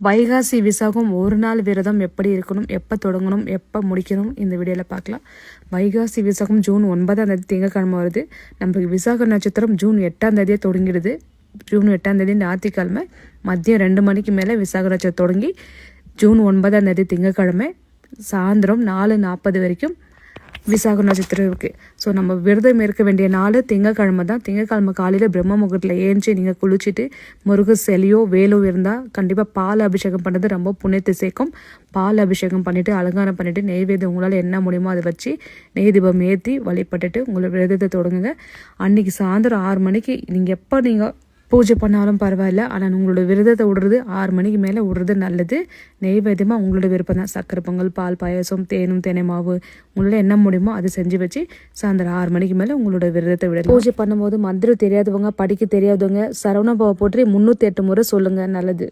வைகாசி விசாகம் ஒரு நாள் விரதம் எப்படி இருக்கணும், எப்போ தொடங்கணும், எப்போ முடிக்கணும் இந்த வீடியோவில் பார்க்கலாம். வைகாசி விசாகம் ஜூன் 9ஆம் தேதி திங்கக்கிழமை வருது. நமக்கு விசாக நட்சத்திரம் ஜூன் 8ஆம் தேதியே தொடங்கிடுது. ஜூன் 8ஆம் தேதி ஞாயிற்றுக்கிழமை மதியம் 2 மணிக்கு மேலே விசாக நட்சத்திரம் தொடங்கி ஜூன் 9ஆம் தேதி திங்கக்கிழமை சாயந்தரம் 4:40 வரைக்கும் விசாக நட்சத்திரம் இருக்குது. ஸோ நம்ம விரதம் இருக்க வேண்டிய நாள் திங்கக்கிழமை தான். திங்கக்கிழமை காலையில் பிரம்ம முகூர்த்தத்தில் ஏஞ்சி நீங்கள் குளிச்சுட்டு முருகர் செலியோ வேலோ இருந்தால் கண்டிப்பாக பால் அபிஷேகம் பண்ணுறது ரொம்ப புண்ணியத்தை சேர்க்கும். பால் அபிஷேகம் பண்ணிவிட்டு அலங்காரம் பண்ணிவிட்டு நெய்வேத்தியம் உங்களால் என்ன முடியுமோ அதை வச்சு நெய் தீபம் ஏற்றி வழிபட்டுட்டு உங்களை விரதத்தை தொடங்குங்க. அன்றைக்கி சாயந்தரம் 6 மணிக்கு நீங்கள் எப்போ நீங்கள் பூஜை பண்ணாலும் பரவாயில்ல, ஆனால் உங்களோட விரதத்தை விடுறது 6 மணிக்கு மேலே விடுறது நல்லது. நெய்வேத்தியமாக உங்களோட விருப்பம் தான். சக்கரை பொங்கல், பால் பாயாசம், தேனும் தேனை மாவு உங்களால் என்ன முடியுமோ அதை செஞ்சு வச்சு சாயந்தரம் 6 மணிக்கு மேலே உங்களோட விரதத்தை விட. பூஜை பண்ணும்போது மந்திரம் தெரியாதவங்க, படிக்க தெரியாதவங்க சரவண பவ போற்றி 308 முறை சொல்லுங்கள், நல்லது.